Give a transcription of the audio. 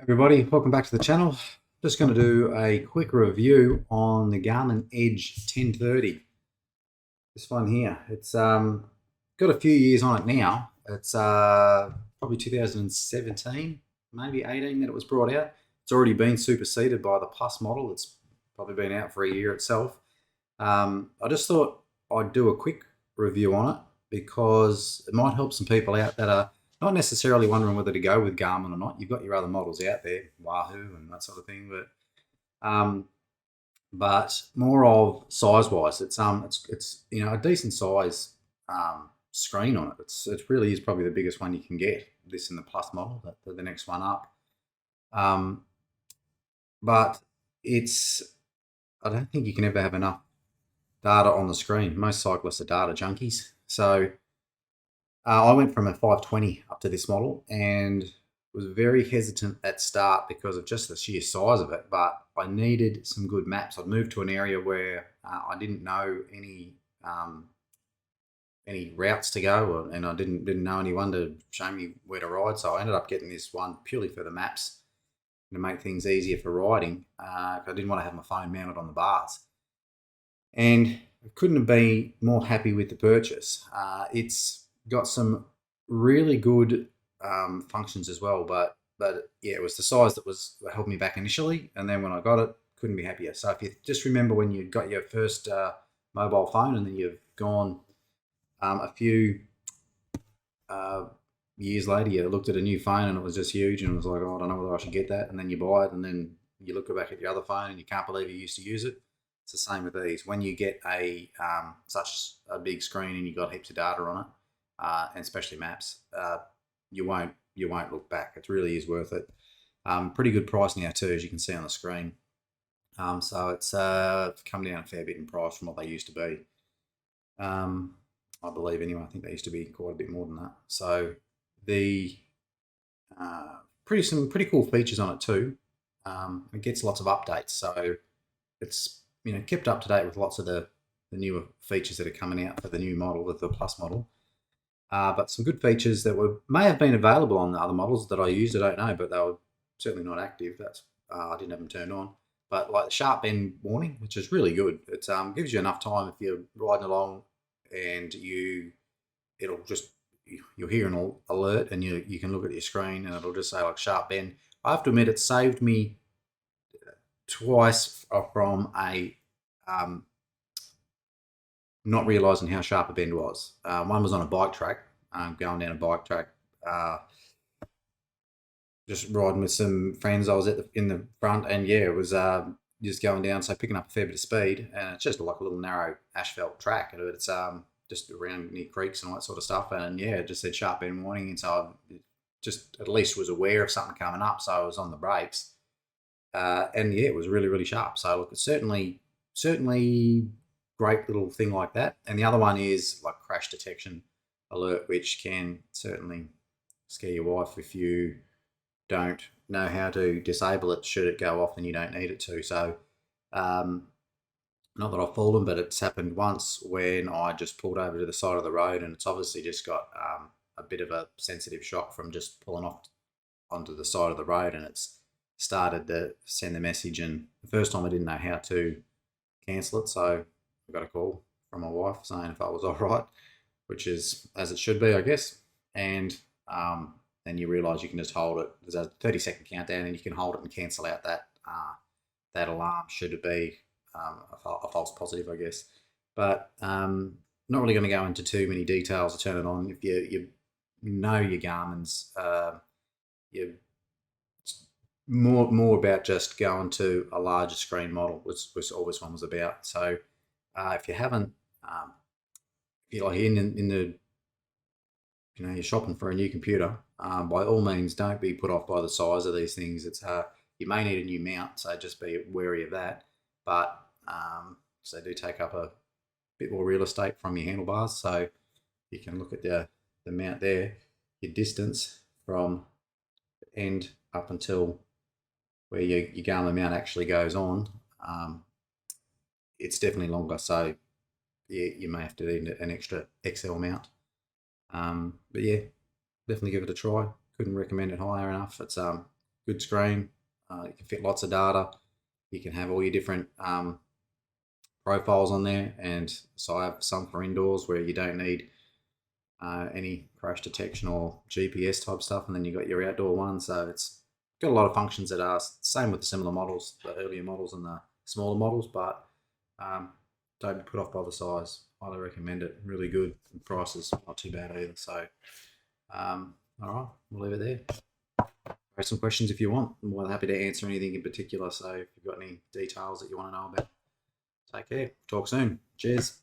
Everybody, welcome back to the channel. Just going to do a quick review on the Garmin Edge 1030. This one here, it's got a few years on it now. It's probably 2017, maybe 18 that it was brought out. It's already been superseded by the Plus model. It's probably been out for a year itself. I just thought I'd do a quick review on it because it might help some people out that are not necessarily wondering whether to go with Garmin or not. You've got your other models out there, Wahoo and that sort of thing, but more of size-wise, it's a decent size screen on it. It really is probably the biggest one you can get. This in the Plus model, the next one up, but I don't think you can ever have enough data on the screen. Most cyclists are data junkies, so I went from a 520 up to this model and was very hesitant at start because of just the sheer size of it, but I needed some good maps. I'd moved to an area where I didn't know any routes to go, and I didn't know anyone to show me where to ride, so I ended up getting this one purely for the maps to make things easier for riding. I didn't want to have my phone mounted on the bars, and I couldn't have been more happy with the purchase. It's got some really good functions as well, but yeah, it was the size that held me back initially, and then when I got it, couldn't be happier. So if you just remember when you got your first mobile phone, and then you've gone a few years later, you looked at a new phone and it was just huge, and it was like, oh, I don't know whether I should get that, and then you buy it, and then you look back at your other phone and you can't believe you used to use it. It's the same with these. When you get such a big screen and you've got heaps of data on it, and especially maps, you won't look back. It really is worth it. Pretty good price now too, as you can see on the screen. So it's come down a fair bit in price from what they used to be. I believe anyway. I think they used to be quite a bit more than that. So the some pretty cool features on it too. It gets lots of updates, so it's kept up to date with lots of the newer features that are coming out for the new model, the Plus model. But some good features that may have been available on the other models that I used, I don't know, but they were certainly not active. I didn't have them turned on. But like the sharp bend warning, which is really good. It gives you enough time if you're riding along and you'll hear an alert, and you can look at your screen and it'll just say like sharp bend. I have to admit, it saved me twice from a not realising how sharp a bend was. One was on a bike track, going down a bike track, just riding with some friends. I was in the front, and yeah, it was just going down, so picking up a fair bit of speed, and it's just like a little narrow asphalt track, and it's just around near creeks and all that sort of stuff, and yeah, it just said sharp bend warning, and so I just at least was aware of something coming up, so I was on the brakes, and yeah, it was really, really sharp. So look, it's certainly great little thing like that. And the other one is like crash detection alert, which can certainly scare your wife if you don't know how to disable it should it go off and you don't need it to. So not that I've fallen, but it's happened once when I just pulled over to the side of the road, and it's obviously just got a bit of a sensitive shock from just pulling off onto the side of the road, and it's started to send the message. And the first time I didn't know how to cancel it, so I got a call from my wife saying if I was all right, which is as it should be, I guess. And then you realise you can just hold it. There's a 30-second countdown, and you can hold it and cancel out that alarm should it be a false positive, I guess. But not really going to go into too many details to turn it on. If you know your Garmin's, you more about just going to a larger screen model, which all this one was about. So if you haven't, if you're like in the you're shopping for a new computer, by all means don't be put off by the size of these things. It's you may need a new mount, so just be wary of that. But so they do take up a bit more real estate from your handlebars, so you can look at the mount there, your distance from the end up until where your Garmin mount actually goes on. It's definitely longer, so you may have to need an extra XL mount. But yeah, definitely give it a try. Couldn't recommend it higher enough. It's good screen. You can fit lots of data. You can have all your different profiles on there, and so I have some for indoors where you don't need any crash detection or GPS type stuff, and then you got your outdoor one. So it's got a lot of functions that are same with the similar models, the earlier models and the smaller models, but don't be put off by the size. Highly recommend it. Really good. And price is not too bad either. So, all right, we'll leave it there. Raise some questions if you want. I'm more than happy to answer anything in particular. So if you've got any details that you want to know about, take care. Talk soon. Cheers.